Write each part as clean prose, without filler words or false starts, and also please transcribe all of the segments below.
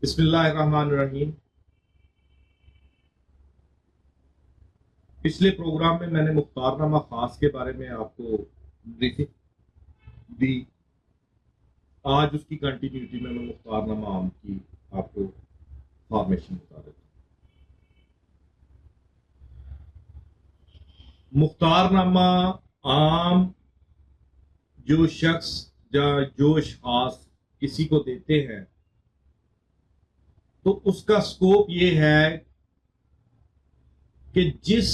بسم اللہ الرحمن الرحیم۔ پچھلے پروگرام میں میں نے مختار نامہ خاص کے بارے میں آپ کو بریفنگ دی۔ آج اس کی کنٹینیوٹی میں مختار نامہ عام کی آپ کو فارمیشن بتا دیتا ہوں۔ مختار نامہ عام جو شخص یا جو اشخاص کسی کو دیتے ہیں تو اس کا سکوپ یہ ہے کہ جس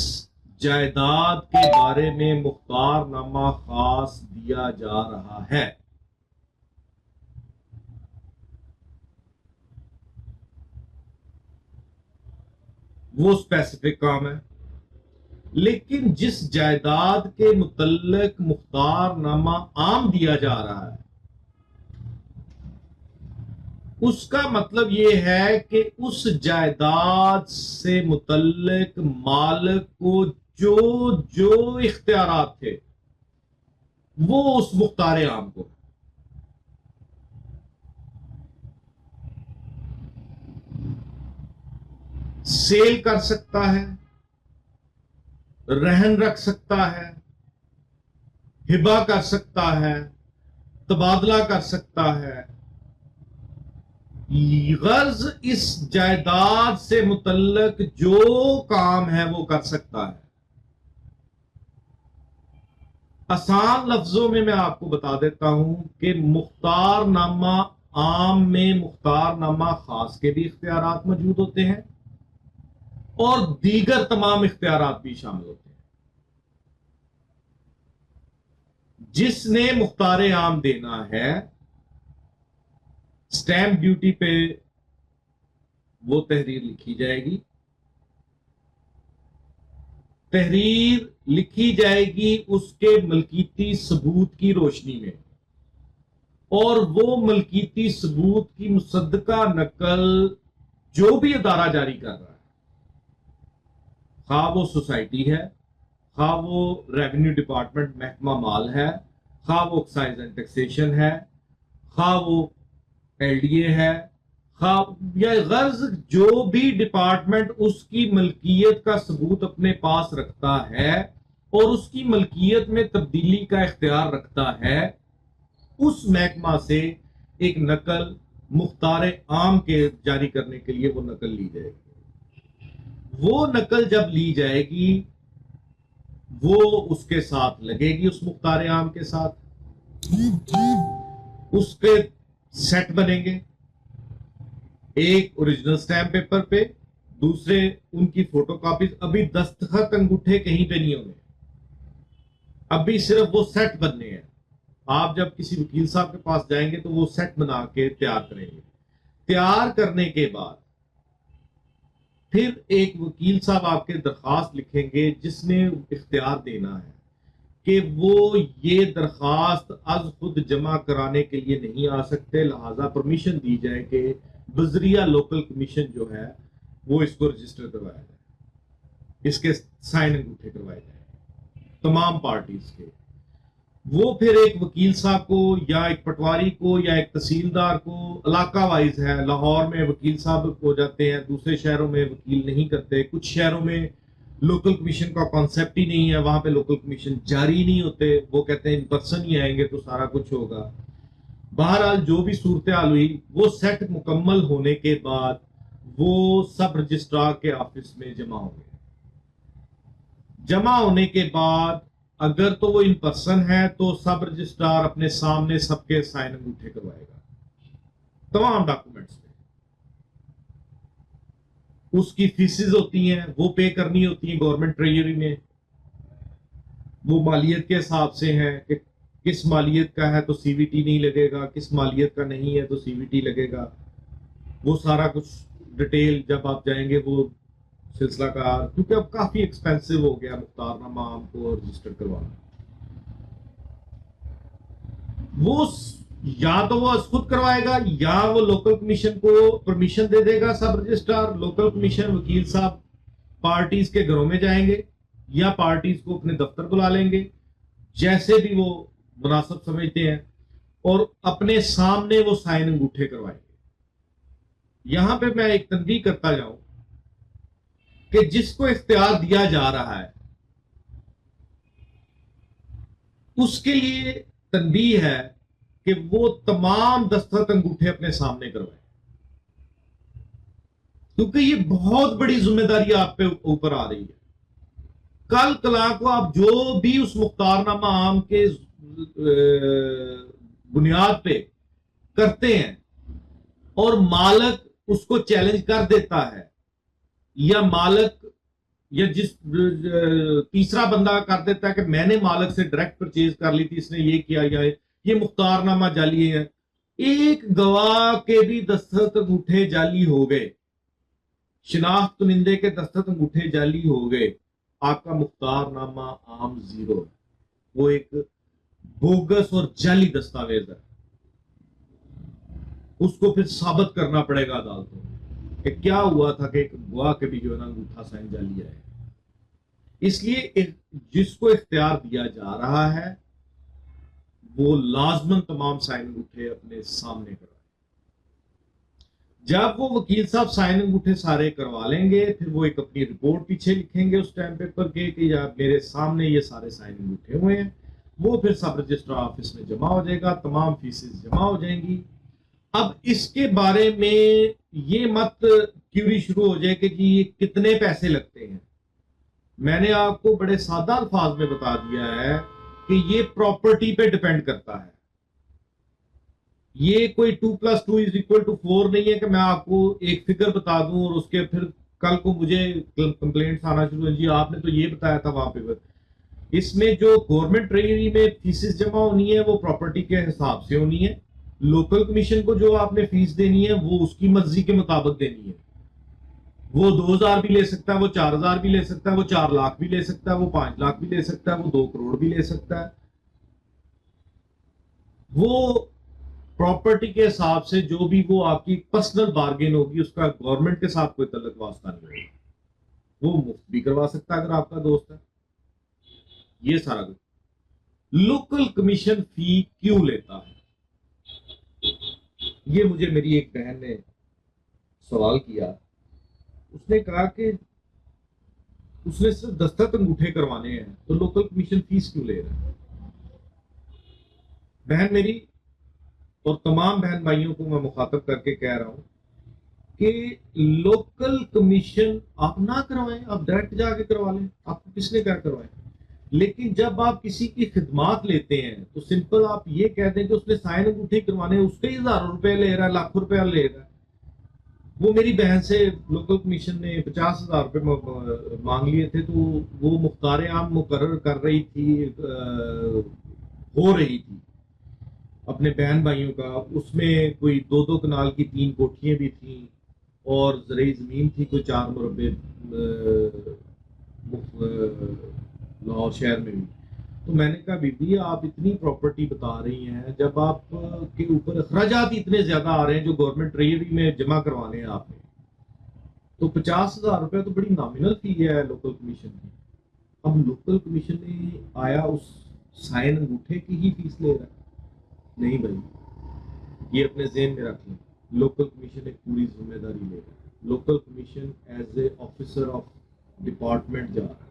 جائیداد کے بارے میں مختار نامہ خاص دیا جا رہا ہے وہ اسپیسیفک کام ہے، لیکن جس جائیداد کے متعلق مختار نامہ عام دیا جا رہا ہے اس کا مطلب یہ ہے کہ اس جائیداد سے متعلق مالک کو جو جو اختیارات تھے وہ اس مختار عام کو سیل کر سکتا ہے، رہن رکھ سکتا ہے، ہبہ کر سکتا ہے، تبادلہ کر سکتا ہے۔ غرض اس جائیداد سے متعلق جو کام ہے وہ کر سکتا ہے۔ آسان لفظوں میں آپ کو بتا دیتا ہوں کہ مختار نامہ عام میں مختار نامہ خاص کے بھی اختیارات موجود ہوتے ہیں اور دیگر تمام اختیارات بھی شامل ہوتے ہیں۔ جس نے مختار عام دینا ہے سٹیمپ ڈیوٹی پہ وہ تحریر لکھی جائے گی، تحریر لکھی جائے گی اس کے ملکیتی ثبوت کی روشنی میں، اور وہ ملکیتی ثبوت کی مصدقہ نقل جو بھی ادارہ جاری کر رہا ہے، خواہ وہ سوسائٹی ہے، خواہ وہ ریونیو ڈپارٹمنٹ محکمہ مال ہے، خواہ وہ ایکسائز اینڈ ٹیکسیشن ہے، خواہ وہ ایل ڈی اے ہے، یا غرض جو بھی ڈپارٹمنٹ اس کی ملکیت کا ثبوت اپنے پاس رکھتا ہے اور اس کی ملکیت میں تبدیلی کا اختیار رکھتا ہے، اس محکمہ سے ایک نقل مختار عام کے جاری کرنے کے لیے وہ نقل لی جائے گی۔ وہ نقل جب لی جائے گی وہ اس کے ساتھ لگے گی، اس مختار عام کے ساتھ اس کے سیٹ بنیں گے، ایک اوریجنل سٹیمپ پیپر پہ، دوسرے ان کی فوٹو کاپیز۔ ابھی دستخط انگوٹھے کہیں پہ نہیں ہونے، ابھی صرف وہ سیٹ بننے ہیں۔ آپ جب کسی وکیل صاحب کے پاس جائیں گے تو وہ سیٹ بنا کے تیار کریں گے۔ تیار کرنے کے بعد پھر ایک وکیل صاحب آپ کے درخواست لکھیں گے جس نے اختیار دینا ہے کہ وہ یہ درخواست از خود جمع کرانے کے لیے نہیں آ سکتے، لہذا پرمیشن دی جائے کہ بذریعہ لوکل کمیشن جو ہے وہ اس کو رجسٹر کروایا جائے، اس کے سائن انگوٹھے کروائے جائیں تمام پارٹیز کے۔ وہ پھر ایک وکیل صاحب کو یا ایک پٹواری کو یا ایک تحصیلدار کو، علاقہ وائز ہے، لاہور میں وکیل صاحب ہو جاتے ہیں، دوسرے شہروں میں وکیل نہیں کرتے، کچھ شہروں میں لوکل کمیشن کا کانسیپٹ ہی نہیں ہے، وہاں پہ لوکل کمیشن جاری نہیں ہوتے، وہ کہتے ہیں ان پرسن ہی آئیں گے تو سارا کچھ ہوگا۔ بہرحال جو بھی صورتحال ہوئی، وہ سیٹ مکمل ہونے کے بعد وہ سب رجسٹرار کے آفس میں جمع ہوں گے۔ جمع ہونے کے بعد اگر تو وہ ان پرسن ہے تو سب رجسٹرار اپنے سامنے سب کے سائن انگوٹھے کروائے گا تمام ڈاکومنٹس پہ۔ اس کی فیسز ہوتی ہیں، وہ پے کرنی ہوتی ہیں گورنمنٹ ٹریجری میں، وہ مالیت کے حساب سے ہیں کہ کس مالیت کا ہے تو سی وی ٹی نہیں لگے گا، کس مالیت کا نہیں ہے تو سی وی ٹی لگے گا۔ وہ سارا کچھ ڈیٹیل جب آپ جائیں گے وہ سلسلہ کار، کیونکہ اب کافی ایکسپینسو ہو گیا مختار نامہ عام کو رجسٹر کروانا۔ وہ یا تو وہ خود کروائے گا یا وہ لوکل کمیشن کو پرمیشن دے دے گا سب رجسٹرار۔ لوکل کمیشن وکیل صاحب پارٹیز کے گھروں میں جائیں گے یا پارٹیز کو اپنے دفتر بلا لیں گے، جیسے بھی وہ مناسب سمجھتے ہیں، اور اپنے سامنے وہ سائن انگوٹھے کروائیں گے۔ یہاں پہ میں ایک تنبیہ کرتا جاؤں کہ جس کو اختیار دیا جا رہا ہے اس کے لیے تنبیہ ہے کہ وہ تمام دستخط انگوٹھے اپنے سامنے کروائے، کیونکہ یہ بہت بڑی ذمہ داری آپ پہ اوپر آ رہی ہے۔ کل کلا کو آپ جو بھی اس مختار نامہ عام کے بنیاد پہ کرتے ہیں اور مالک اس کو چیلنج کر دیتا ہے، یا مالک یا جس تیسرا بندہ کر دیتا ہے کہ میں نے مالک سے ڈائریکٹ پرچیز کر لی تھی، اس نے یہ کیا، یا یہ مختار نامہ جعلی ہے، ایک گواہ کے بھی دستخط انگوٹھے جعلی ہو گئے، شناخت کنندے کے دستخط انگوٹھے جعلی ہو گئے، آپ کا مختار نامہ عام زیرو ہے، وہ ایک بوگس اور جعلی دستاویز ہے۔ اس کو پھر ثابت کرنا پڑے گا عدالتوں میں کہ کیا ہوا تھا کہ ایک گواہ کے بھی جو ہے نا انگوٹھا سائن جعلی ہے۔ اس لیے جس کو اختیار دیا جا رہا ہے وہ لازماً تمام سائن انگوٹھے اپنے سامنے کروائے۔ جب وہ وکیل صاحب سائن انگوٹھے سارے کروا لیں گے، پھر وہ ایک اپنی رپورٹ پیچھے لکھیں گے اس ٹائم پیپر کے کہ میرے سامنے یہ سارے سائن انگوٹھے ہوئے ہیں، وہ پھر سب رجسٹر آفس میں جمع ہو جائے گا، تمام فیسز جمع ہو جائیں گی۔ اب اس کے بارے میں یہ مت کیوری شروع ہو جائے کہ جی یہ کتنے پیسے لگتے ہیں۔ میں نے آپ کو بڑے سادہ الفاظ میں بتا دیا ہے کہ یہ پراپرٹی پہ ڈیپینڈ کرتا ہے، یہ کوئی 2+2=4 نہیں ہے کہ میں آپ کو ایک فگر بتا دوں اور اس کے پھر کل کو مجھے کمپلینٹس آنا شروع ہو جی آپ نے تو یہ بتایا تھا وہاں پہ۔ اس میں جو گورنمنٹ ٹریجری میں فیسز جمع ہونی ہے وہ پراپرٹی کے حساب سے ہونی ہے، لوکل کمیشن کو جو آپ نے فیس دینی ہے وہ اس کی مرضی کے مطابق دینی ہے، وہ 2000 بھی لے سکتا ہے، وہ 4000 بھی لے سکتا ہے، وہ 4 لاکھ بھی لے سکتا ہے، وہ 5 لاکھ بھی لے سکتا ہے، وہ 2 کروڑ بھی لے سکتا ہے۔ وہ پراپرٹی کے حساب سے جو بھی وہ آپ کی پرسنل بارگین ہوگی اس کا گورنمنٹ کے ساتھ کوئی تعلق واسطہ نہیں ہوگا، وہ مفت بھی کروا سکتا ہے اگر آپ کا دوست ہے۔ یہ سارا کچھ لوکل کمیشن فی کیوں لیتا ہے، یہ مجھے میری ایک بہن نے سوال کیا۔ اس نے کہا کہ اس نے صرف دستخط انگوٹھے کروانے ہیں تو لوکل کمیشن فیس کیوں لے رہا ہے؟ بہن میری اور تمام بہن بھائیوں کو میں مخاطب کر کے کہہ رہا ہوں کہ لوکل کمیشن آپ نہ کروائیں، آپ ڈائریکٹ جا کے کروا لیں، آپ کو کس نے کیا کروائیں، لیکن جب آپ کسی کی خدمات لیتے ہیں تو سمپل آپ یہ کہہ دیں کہ اس نے سائن انگوٹھی کروانے، اس کے 1000 روپے لے رہا ہے، لاکھ روپے لے رہا ہے۔ وہ میری بہن سے لوکل کمیشن نے 50,000 روپے مانگ لیے تھے، تو وہ مختار عام مقرر کر رہی تھی، ہو رہی تھی اپنے بہن بھائیوں کا، اس میں کوئی 2 کنال کی 3 کوٹھیاں بھی تھیں اور زرعی زمین تھی کوئی 4 مربع لاہور شہر میں بھی۔ تو میں نے کہا بی بی آپ اتنی پراپرٹی بتا رہی ہیں، جب آپ کے اوپر اخراجات اتنے زیادہ آ رہے ہیں جو گورنمنٹ ٹریجری میں جمع کروانے ہیں آپ نے، تو 50,000 روپے تو بڑی نامنل فی ہے لوکل کمیشن کی۔ اب لوکل کمیشن نے آیا اس سائن انگوٹھے کی ہی فیس لے رہا ہے؟ نہیں بھائی، یہ اپنے ذہن میں رکھ لیں، لوکل کمیشن ایک پوری ذمہ داری لے رہا ہے۔ Local commission as a officer of department جا رہا ہے،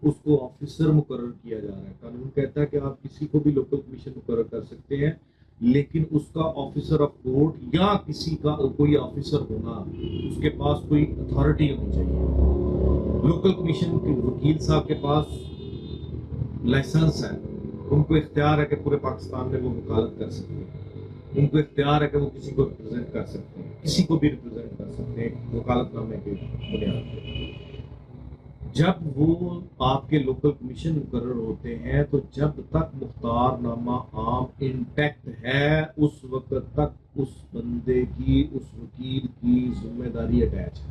اس کو آفیسر مقرر کیا جا رہا ہے۔ قانون کہتا ہے کہ آپ کسی کو بھی لوکل کمیشن مقرر کر سکتے ہیں، لیکن اس کا آفیسر آف کورٹ یا کسی کا کوئی آفیسر ہونا، اس کے پاس کوئی اتھارٹی ہونی چاہیے۔ لوکل کمیشن کے وکیل صاحب کے پاس لائسنس ہے، ان کو اختیار ہے کہ پورے پاکستان میں وہ وکالت کر سکتے ہیں، ان کو اختیار ہے کہ وہ کسی کو ریپرزینٹ کر سکتے ہیں، کسی کو بھی ریپرزینٹ کر سکتے ہیں وکالت نامے کے بنیاد پہ۔ جب وہ آپ کے لوکل کمیشن مقرر ہوتے ہیں تو جب تک مختار نامہ عام انٹیکٹ ہے اس وقت تک اس بندے کی، اس وکیل کی ذمہ داری اٹیچ ہے۔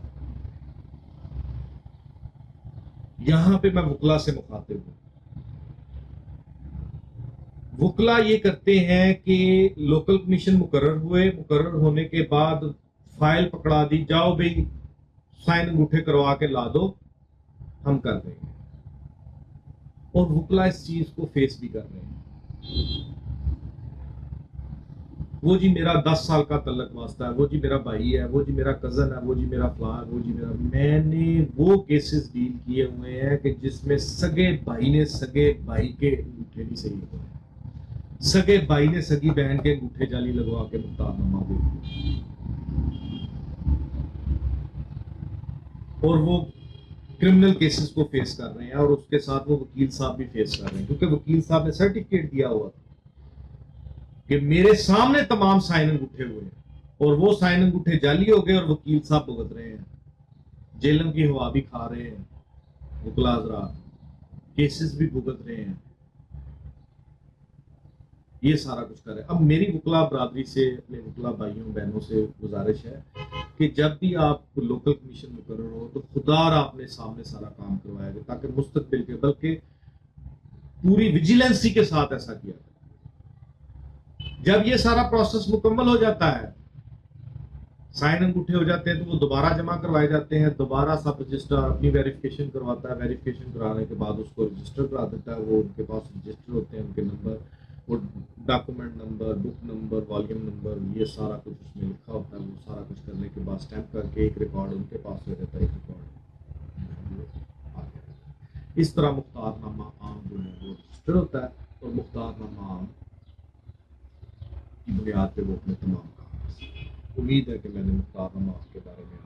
یہاں پہ میں وکلا سے مخاطب ہوں۔ وکلا یہ کرتے ہیں کہ لوکل کمیشن مقرر ہوئے، مقرر ہونے کے بعد فائل پکڑا دی، جاؤ بھائی سائن انگوٹھے کروا کے لا دو، ہم کر دیں گے، اور وکلا اس چیز کو فیس بھی کر رہے ہیں۔ وہ جی میرا 10 سال کا تعلق واسطہ ہے، وہ جی میرا بھائی ہے، وہ جی میرا کزن ہے، وہ جی میرا فلاں، وہ جی میرا، میں نے وہ کیسز ڈیل کیے ہوئے ہیں کہ جس میں سگے بھائی نے سگے بھائی کے انگوٹھے نہیں صحیح لگوائے، سگے بھائی نے سگی بہن کے انگوٹھے جعلی لگوا کے مختار نامہ دے دیا، اور وہ کرمنل کیسز کو فیس کر رہے ہیں، اور اس کے ساتھ وہ وکیل صاحب بھی فیس کر رہے ہیں، کیونکہ وکیل صاحب نے سرٹیفکیٹ دیا ہوا تھا کہ میرے سامنے تمام سائن انگوٹھے ہوئے ہیں، اور وہ سائن انگوٹھے جعلی ہو گئے، اور وکیل صاحب بھگت رہے ہیں، جیلوں کی ہوا بھی کھا رہے ہیں، وکلا حضرات کیسز بھی بھگت رہے ہیں، یہ سارا کچھ کر رہے ہیں۔ اب میری وکلا برادری سے، اپنے وکلا بھائیوں بہنوں سے گزارش ہے کہ جب بھی آپ لوکل کمیشن مقرر ہو تو خدا آپ نے سامنے سارا کام کروایا گیا، تاکہ مستقبل کے، بلکہ پوری ویجیلنسی کے ساتھ ایسا کیا جائے۔ جب یہ سارا پروسیس مکمل ہو جاتا ہے، سائن انگوٹھے ہو جاتے ہیں، تو وہ دوبارہ جمع کروائے جاتے ہیں، دوبارہ سب رجسٹر اپنی ویریفیکیشن کرواتا ہے، ویریفیکیشن کرانے کے بعد اس کو رجسٹر کرا دیتا ہے، وہ ان کے پاس رجسٹر ہوتے ہیں، ان کے نمبر، وہ document number, book number, volume number, یہ سارا کچھ اس میں لکھا ہوتا ہے، وہ سارا کچھ کرنے کے بعد اسٹیمپ کر کے ایک ریکارڈ ان کے پاس ہو جاتا ہے، ایک ریکارڈ آ گیا۔ اس طرح مختار نامہ عام جو ہے وہ رجسٹر ہوتا ہے، اور مختار نامہ عام کی بنیاد پہ وہ اپنے تمام کام، امید ہے کہ میں نے مختار نامہ کے بارے میں